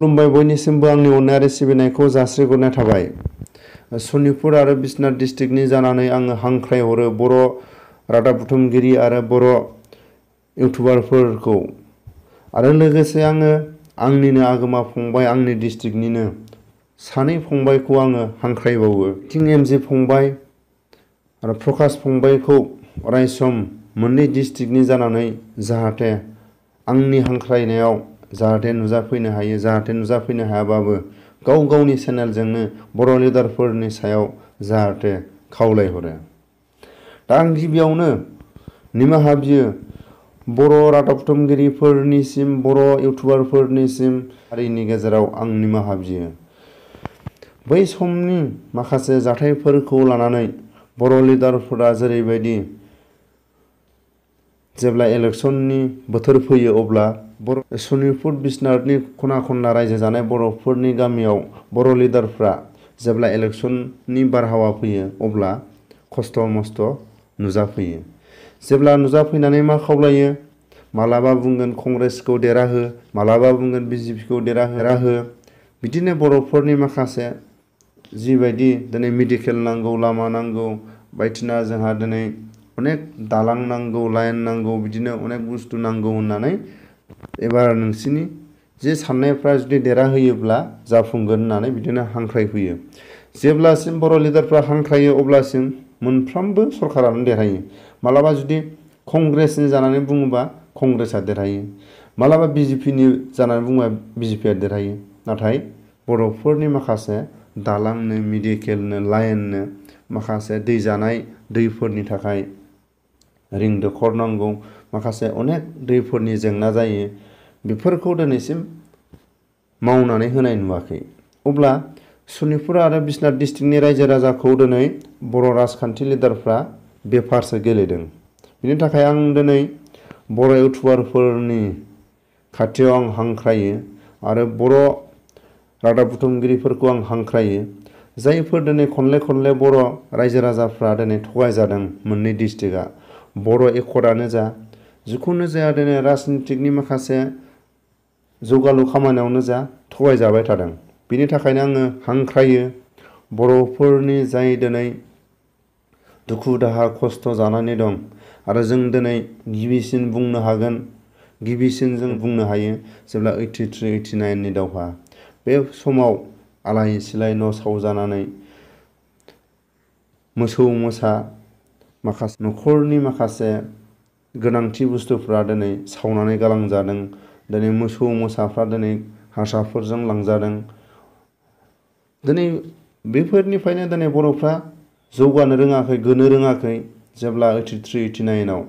खुलुमबाय बयनिसिमबो आंनि अननायारि सिबिनायखौ जासिहरनाय थाबाय। सनितपुर आरो बिश्वनाथ डिस्ट्रिक्टनि जानानै आङो हांख्रायहरो बर' रादाब बुथुमगिरि आरो बर' इउटुबारफोरखौ आरो लोगोसे आङो आंनिनो आगोमा फंबाय आंनि डिस्ट्रिक्टनिनो सानै फंबायखौ आङो हांख्रायबावो। किं एमजि फंबाय आरो प्रकाश फंबायखौ अरायसम मोननै डिस्ट्रिक्टनि जानानै जाहाथे आंनि हांख्रायनायाव जाहाथे नुजाफैनो हायो, जाहाथे नुजाफैनो हायाबाबो गाव गावनि चेनेलजोंनो बर' लिडारफोरनि सायाव जाहाथे खावलायहरो। दा आं गिबियावनो निमाहा बियो बर' रादाब बुथुमगिरिफोरनिसिम, बर' इउटुबारफोरनिसिम हारिनि गेजेराव आं निमाहा बियो। बै समनि माखासे जाथायफोरखौ लानानै बर' लिडारफोरा जेरैबायदि जेब्ला इलेक्सननि बोथोर फैयो अब्ला बर' सनितपुर बिश्वनाथनि खना खनला रायजो जानाय बर'फोरनि गामियाव बर' लिडारफ्रा जेब्ला इलेक्सननि बारहावा फैयो अब्ला खस्थ' मस्थ' नुजाफैयो। जेब्ला नुजाफैनानै मा खावलायो, मालाबा बुंगोन कंग्रेसखौ देरहाहो, मालाबा बुंगोन बिजेपिखौ देरहाहो। बिदिनो बर'फोरनि माखासे जिबायदि दिनै मेडिकेल नांगौ, लामा नांगौ, बायदिना जोंहा दिनै अनेक दालां नांगौ, लाइन नांगौ, बिदिनो अनेक बुस्थु नांगौ होननानै एबार नोंसिनि जे साननायफ्रा जुदि देरहाहोयोब्ला जाफुंगोन होननानै बिदिनो हांख्रायफैयो। जेब्लासिम बर' लिडारफ्रा हांख्रायो अब्लासिम मोनफ्रोमबो सरकारानो देरहायो। मालाबा जुदि कंग्रेसनि जानानै बुङोबा कंग्रेसआ देरहायो, मालाबा बिजेपिनि जानानै बुङोबा बिजेपिआ देरहायो। नाथाय बर'फोरनि माखासे दालांनो, मेडिकेलनो, लाइननो, माखासे दै जानाय दैफोरनि थाखाय रिं दैखर नांगौ, माखासे अनेक दैफोरनि जेंना जायो, बेफोरखौ दिनैसिम मावनानै होनाय नुवाखै। अब्ला सनितपुर आरो बिश्वनाथ डिस्ट्रिक्टनि रायजो राजाखौ दिनै बर' राजखान्थि लिडारफ्रा बेफारसो गेलेदों। बिनि थाखाय आं दिनै बर' इउटुबारफोरनि खाथियाव आं हांख्रायो आरो बर' रादाब बुथुमगिरिफोरखौ आं हांख्रायो, जायफोर दिनै खनले खनले बर' रायजो राजाफ्रा दिनै थगायजादों। मोननै डिस्ट्रिक्टआ बर' एकर्डआनो जा, जिखुनु जाया दिनै राजनितिकनि माखासे जौगालु खामानियावनो जा थगायजाबाय थादों। बिनि थाखायनो आङो हांख्रायो बर'फोरनि जाय दिनै दुखु दाहा खस्थ' जानानै दं आरो जों दिनै गिबिसिन बुंनो हागोन, गिबिसिन जों बुंनो हायो जेब्ला 83-89नि दावहा, बे समाव आलाय सिलाय न' सावजानानै मोसौ मोसा माखासे न'खरनि माखासे गोनांथि बुस्थुफ्रा दिनै सावनानै गालांजादों। दिनै मोसौ मोसाफ्रा दिनै हारसाफोरजों लांजादों। दिनै बेफोरनिफ्रायनो दिनै बर'फ्रा जौगानो रोङाखै, गोनो रोङाखै। जेब्ला 83-89आव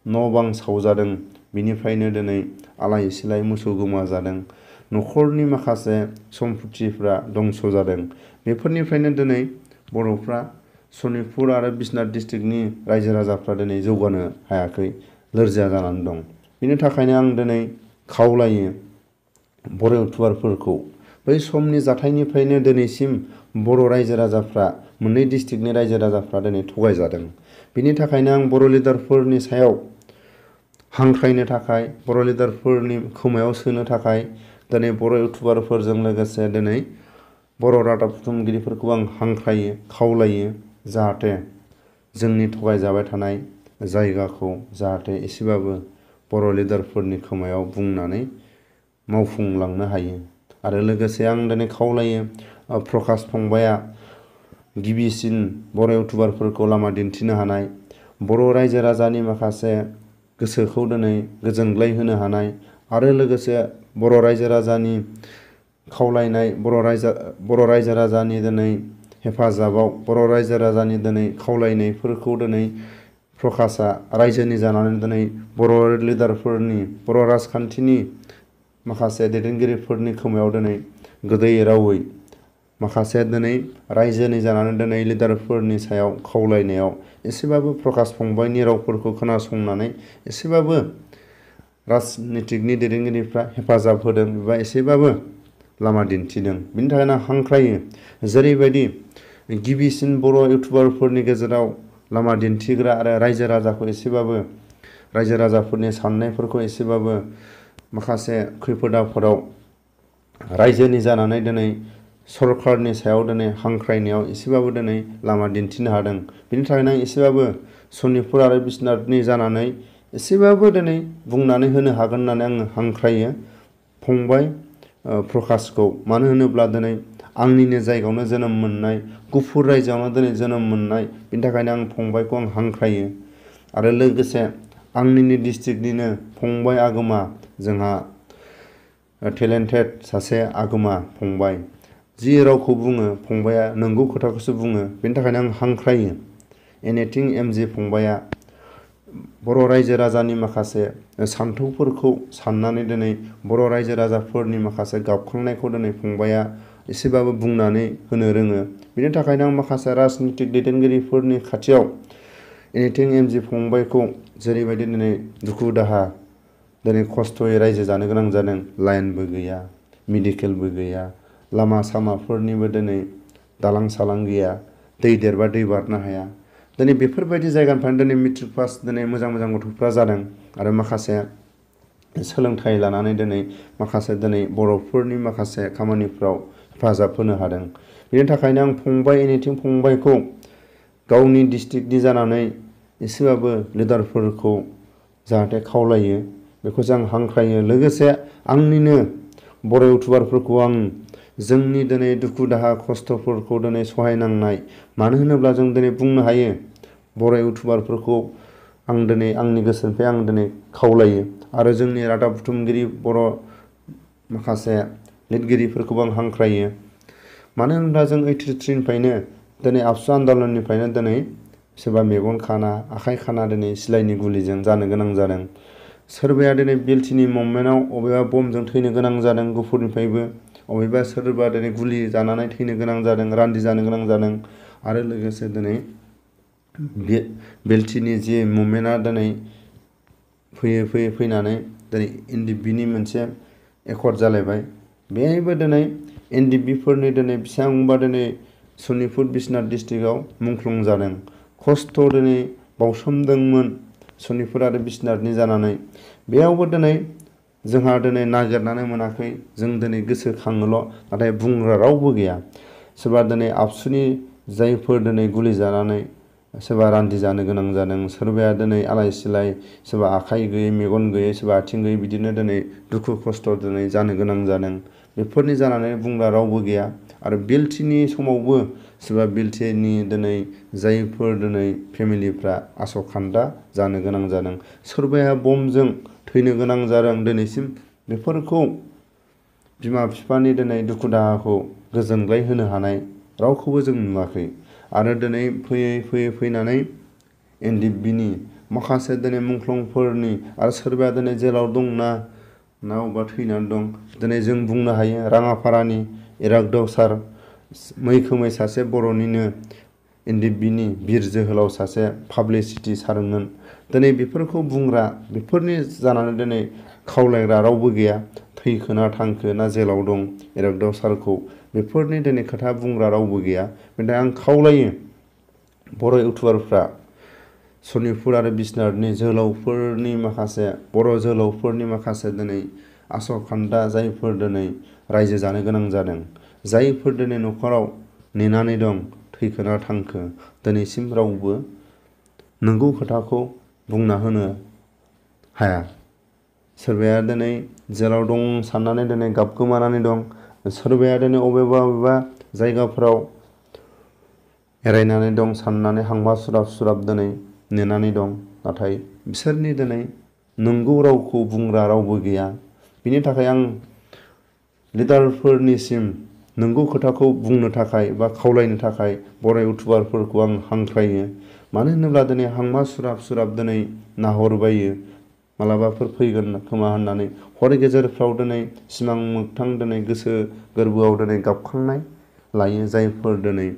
न' बां सावजादों, बिनिफ्रायनो दिनै आलाय सिलाय मोसौ गोमाजादों, न'खरनि माखासे सम्पथिफ्रा दंस' जादों। बेफोरनिफ्रायनो दिनै बर'फ्रा सनितपुर आरो बिश्वनाथ डिस्ट्रिक्टनि रायजो राजाफ्रा दिनै जौगानो हायाखै, लोरजिया जानानै दं। बिनि थाखायनो आं दिनै खावलायो बर' इउटुबारफोरखौ, बै समनि जाथायनिफ्रायनो दिनैसिम बर' रायजो राजाफ्रा, मोननै डिस्ट्रिक्टनि रायजो राजाफ्रा दिनै थगायजादों। बिनि थाखायनो आं बर' लिडारफोरनि सायाव हांख्रायनो थाखाय, बर' लिडारफोरनि खोमायाव सोनो थाखाय दिनै बर' इउटुबारफोरजों लोगोसे दिनै बर' रादाब बुथुमगिरिफोरखौ आं हांख्रायो, खावलायो, जाहाथे जोंनि थगायजाबाय थानाय जायगाखौ जाहाथे एसेबाबो बर' लिडारफोरनि खोमायाव बुंनानै मावफुंलांनो हायो। आरो लोगोसे आं दिनै खावलायो प्रकाश फंबाया गिबिसिन बर' इउटुबारफोरखौ लामा दिन्थिनो हानाय, बर' रायजो राजानि माखासे गोसोखौ दिनै गोजोनग्लाय होनो हानाय आरो लोगोसे बर' रायजो राजानि खावलायनाय, बर' रायजो राजानि दिनै हेफाजाबाव, बर' रायजो राजानि दिनै खावलायनायफोरखौ दिनै प्रकाशआ रायजोनि जानानै दिनै बर' लिडारफोरनि, बर' राजखान्थिनि माखासे दैदेनगिरिफोरनि खोमायाव दिनै गोदै रावै माखासे दिनै रायजोनि जानानै दिनै लिडारफोरनि सायाव खावलायनायाव एसेबाबो प्रकाश फंबायनि रावफोरखौ खोनासंनानै एसेबाबो राजनितिकनि दैदेनगिरिफ्रा हेफाजाब होदों एबा एसेबाबो लामा दिन्थिदों। बिनि थाखायनो आं हांख्रायो जेरैबायदि गिबिसिन बर' इउटुबारफोरनि गेजेराव लामा दिन्थिग्रा आरो रायजो राजाखौ एसेबाबो, रायजो राजाफोरनि साननायफोरखौ एसेबाबो माखासे खैफोद आफोदाव रायजोनि जानानै दिनै सरकारनि सायाव दिनै हांख्रायनायाव एसेबाबो दिनै लामा दिन्थिनो हादों। बिनि थाखायनो आं एसेबाबो सनितपुर आरो बिश्वनाथनि जानानै एसेबाबो दिनै बुंनानै होनो हागोन होननानै आङो हांख्रायो फंबाय प्रकाशखौ। मानो होनोब्ला दिनै आंनिनो जायगायावनो जोनोम मोननाय, गुफुर रायजोआवनो दिनै जोनोम मोननाय, बिनि थाखायनो आं फंबायखौ आं हांख्रायो। आरो लोगोसे आंनिनो डिस्ट्रिक्टनिनो फंबाय आगोमा, जोंहा टेलेन्टेड सासे आगोमा फंबाय, जि रावखौ बुङो फंबाया नंगौ खोथाखौसो बुङो। बेनि थाखायनो आं हांख्रायो एनिथिं एमजे फंबाया बर' रायजो राजानि माखासे सान्थौफोरखौ साननानै दिनै बर' रायजो राजाफोरनि माखासे गाबखांनायखौ दिनै फंबाया एसेबाबो बुंनानै होनो रोङो। बिनि थाखायनो आं माखासे राजनितिक दैदेनगिरिफोरनि खाथियाव एनिथिं एमजे फंबायखौ जेरैबायदि दिनै दुखु दाहा दिनै खस्थ'यै रायजो जानो गोनां जादों, लाइनबो गैया, मेडिकेलबो गैया, लामा सामाफोरनिबो दिनै दालां सालां गैया, दै देरबा दै बारनो हाया। दिनै बेफोरबायदि जायगानिफ्रायनो दिनै मेट्रिक पास दिनै मोजां मोजां गथ'फ्रा जादों आरो माखासे सोलोंथाइ लानानै दिनै माखासे दिनै बर'फोरनि माखासे खामानिफ्राव हेफाजाब होनो हादों। बेनि थाखायनो आं फंबाय एनिथिं फंबायखौ गावनि डिस्ट्रिक्टनि जानानै एसेबाबो लिडारफोरखौ जाहाथे खावलायो, बेखौसो आं हांख्रायो। लोगोसे आंनिनो बर' इउटुबारफोरखौ आं जोंनि दिनै दुखु दाहा खस्थ'फोरखौ दिनै सहायनांनाय, मानो होनोब्ला जों दिनै बुंनो हायो बर' इउटुबारफोरखौ आं दिनै आंनि गोसोनिफ्राय आं दिनै खावलायो। आरो जोंनि रादाब बुथुमगिरि बर' माखासे लिरगिरिफोरखौबो आं हांख्रायो। मानो होनोब्ला जों 83निफ्रायनो दिनै आबसु आन्दलननिफ्रायनो दिनै सोरबा मेगन खाना, आखाइ खाना दिनै सिलाइनि गुलिजों जानो गोनां जादों। सोरबाया दिनै बिएलटिनि मुभमेन्टआव अबेबा बमजों थैनो गोनां जादों गुफुरनिफ्रायबो, अबेबा सोरबा दिनै गुलि जानानै थैनो गोनां जादों, रान्दि जानो गोनां जादों। आरो लोगोसे दिनै बिएलटिनि जि मुभमेन्टआ दिनै फैयै फैनानै दिनै एनडिएफबिनि मोनसे एकर्ड जालायबाय। बेहायबो दिनै एनडिएफबिफोरनि दिनै बेसेबांबा दिनै सनितपुर बिश्वनाथ डिस्ट्रिक्टआव मुंख्लं जादों, खस्थ' दिनै बावसोमदोंमोन सनितपुर आरो बिश्वनाथनि जानानै। बेयावबो दिनै जोंहा दिनै नागिरनानै मोनाखै, जों दिनै गोसोखाङोल', नाथाय बुंग्रा रावबो गैया। सोरबा दिनै आबसुनि जायफोर दिनै गुलि जानानै सोरबा रान्दि जानो गोनां जादों, सोरबाया दिनै आलाय सिलाय, सोरबा आखाइ गैयै, मेगन गैयै, सोरबा आथिं गैयै, बिदिनो दिनै दुखु खस्थ' दिनै जानो गोनां जादों। बेफोरनि जानानै बुंग्रा रावबो गैया। आरो बिएलटिनि समावबो सोरबा बिएलटिनि दिनै जायफोर दिनै फेमिलिफ्रा आस'खान्दा जानो गोनां जादों, सोरबाया बमजों थैनो गोनां जादों। दिनैसिम बेफोरखौ बिमा बिफानि दिनै दुखु दाहाखौ गोजोनग्लाय होनो हानाय रावखौबो जों नुवाखै। आरो दिनै फैयै फैनानै एनडिएफबिनि माखासे दिनै मुंख्लंफोरनि आरो सोरबाया दिनै जेलाव दंना अबेबा थैनानै दं। दिनै जों बुंनो हायो राङापारानि इरागदाव सार, मैखोमै सासे बर'निनो एनडिएफबिनि बिर जोहोलाव सासे पाब्लिसिटि सारमोन। दिनै बेफोरखौ बुंग्रा, बेफोरनि जानानै दिनै खावलायग्रा रावबो गैया। थैखो ना थांखो ना जेलाव दं इरागदाव सारखौ, बेफोरनि दिनै खोथा बुंग्रा रावबो गैया। बेनिफ्राय आं खावलायो बर' इउटुबारफ्रा सनितपुर आरो बिश्वनाथनि जोहोलावफोरनि माखासे बर' जोहोलावफोरनि माखासे दिनै आस'खान्दा जायफोर दिनै रायजो जानो गोनां जादों, जायफोर दिनै न'खराव नेनानै दं थैखो ना थांखो, दिनैसिम रावबो नंगौ खोथाखौ बुंना होनो हाया। सोरबाया दिनै जेलाव दं साननानै दिनै गाबगोमानानै दं, सोरबाया दिनै अबेबा जायगाफोराव एरायनानै दं साननानै हांमा सुराब दिनै नेनानै दं। नाथाय बिसोरनि दिनै नंगौ रावखौ बुंग्रा रावबो गैया। बिनि थाखाय आं लिडारफोरनिसिम नंगौ खोथाखौ बुंनो थाखाय बा खावलायनो थाखाय बर' इउटुबारफोरखौ आं हांख्रायो। मानो होनोब्ला दिनै हांमा सुराब दिनै नाहरबायो, मालाबाफोर फैगोन खोमा होननानै हर गेजेरफ्राव दिनै सिमां मोगथां दिनै गोसो गोरबोआव दिनै गाबखांनाय लायो जायफोर दिनै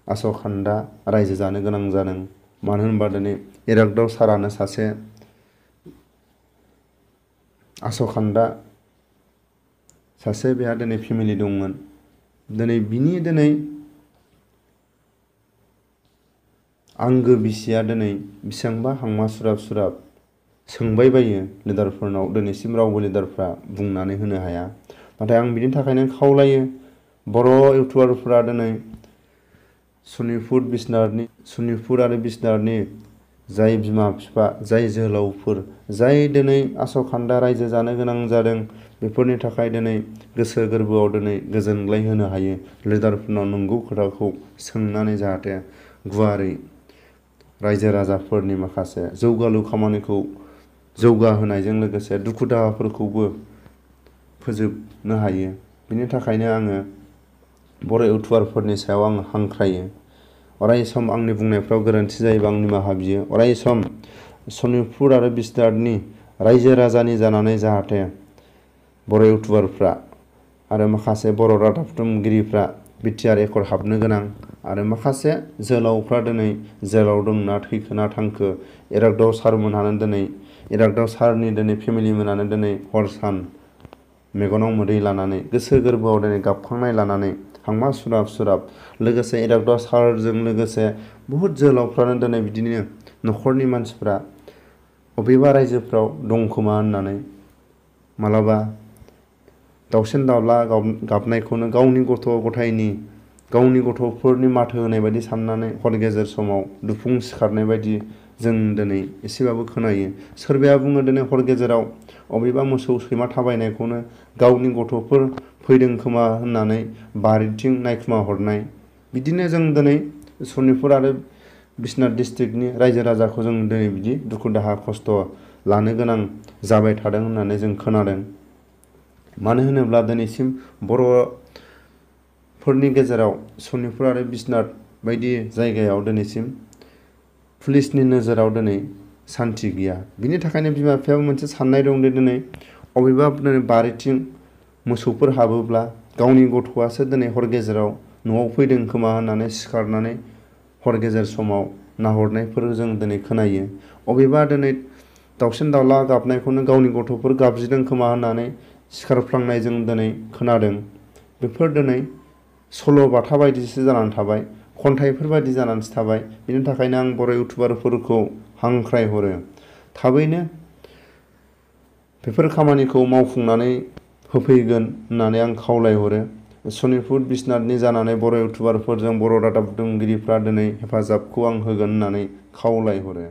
आस'खान्दा रायजो जानो गोनां जादों। मानो होनबा दिनै इरागदाव सारानो सासे आस'खान्दा, सासे बेहा दिनै फेमिलि दंमोन। दिनै बिनि दिनै आंगो बिसिया दिनै बेसेबांबा हांमा सुराब सोंबाय बायो लिडारफोरनाव, दिनैसिम रावबो लिडारफ्रा बुंनानै होनो हाया। नाथाय आं बिनि थाखायनो खावलायो बर' इउटुबारफोरा दिनै सनितपुर आरो बिसनाथनि जाय बिमा बिफा, जाय जोहोलावफोर, जाय दिनै आसखान्दा रायजो जानो गोनां जादों, बेफोरनि थाखाय दिनै गोसो गोरबोआव दिनै गोजोनग्लाय होनो हायो। लिडारफोरनाव नंगौ खोथाखौ सोंनानै जाहाथे गुवारै रायजो राजाफोरनि माखासे जौगालु खामानिखौ जौगाहोनायजों लोगोसे दुखु दाहाफोरखौबो फोजोबनो हायो। बिनि थाखायनो आङो बर' इउटुबारफोरनि सायाव आं हांख्रायो। अराय सम आंनि बुंनायफ्राव गोरोन्थि जायोबा आं निमाहा बियो। अराय सम सनितपुर आरो बिसनाथनि रायजो राजानि जानानै जाहाथे बर' इउटुबारफ्रा आरो माखासे बर' रादाब बुथुमगिरिफ्रा बिटिआर एकर्ड हाबनो गोनां आरो माखासे जोहोलावफ्रा दिनै जेलाव दंना थैखोना थांखो, इरागदाव सारमोनहानो दिनै इरागदाव सारनि दिनै फेमिलि मोनानो दिनै हर सान मेगनाव मोदै लानानै गोसो गोरबोआव दिनै गाबखांनाय लानानै हांमा सुराब सुराब लोगोसे इरागदाव सारजों लोगोसे बुहुत जोहोलावफ्रानो दिनै बिदिनो न'खरनि मानसिफ्रा बबेबा रायजोफ्राव दंखोमा होननानै मालाबा दाउसिन दाउला गाबनायखौनो गावनि गथ' गथायनि गावनि गथ'फोरनि माथो होनाय बायदि साननानै हर गेजेर समाव दुफुं सिखारनाय बायदि जों दिनै एसेबाबो खोनायो। सोरबाया बुङो दिनै हर गेजेराव अबेबा मोसौ सैमा थाबायनायखौनो गावनि गथ'फोर फैदों खोमा होननानै बारिथिं नायखुमा हरनाय। बिदिनो जों दिनै सनितपुर आरो बिसनाथ डिस्ट्रिक्टनि रायजो राजाखौ जों दिनै बिदि दुखु दाहा खस्थ' लानो गोनां जाबाय थादों होननानै जों खोनादों। मानो होनोब्ला दिनैसिम बर'फोरनि गेजेराव सनितपुर आरो बिसनाथ बायदि जायगायाव दिनैसिम पुलिसनि नोजोराव दिनै सान्थि गैया। बिनि थाखायनो बिमा बिफायाबो मोनसे साननाय दं दि दिनै अबेबा दिनै बारिथिं मोसौफोर हाबोब्ला गावनि गथ'आसो दिनै हर गेजेराव न'आव फैदों खोमा होननानै सिखारनानै हर गेजेर समाव नाहरनायफोर जों दिनै खोनायो। अबेबा दिनै दाउसिन दाउला गाबनायखौनो गावनि गथ'फोर गाबज्रिदों खोमा होननानै सिखारफ्लांनाय जों दिनै खोनादों। बेफोर दिनै सल' बाथा बायदिसो जानानै थाबाय, खन्थाइफोर बायदि जानानैसो थाबाय। बिनि थाखायनो आं बर' इउटुबारफोरखौ हांख्रायहरो थाबैनो बेफोर खामानिखौ मावफुंनानै होफैगोन होननानै आं खावलायहरो। सनितपुर बिसनाथनि जानानै बर' इउटुबारफोरजों बर' रादाब बुथुमगिरिफ्रा दिनै हेफाजाबखौ आं होगोन होननानै खावलायहरो।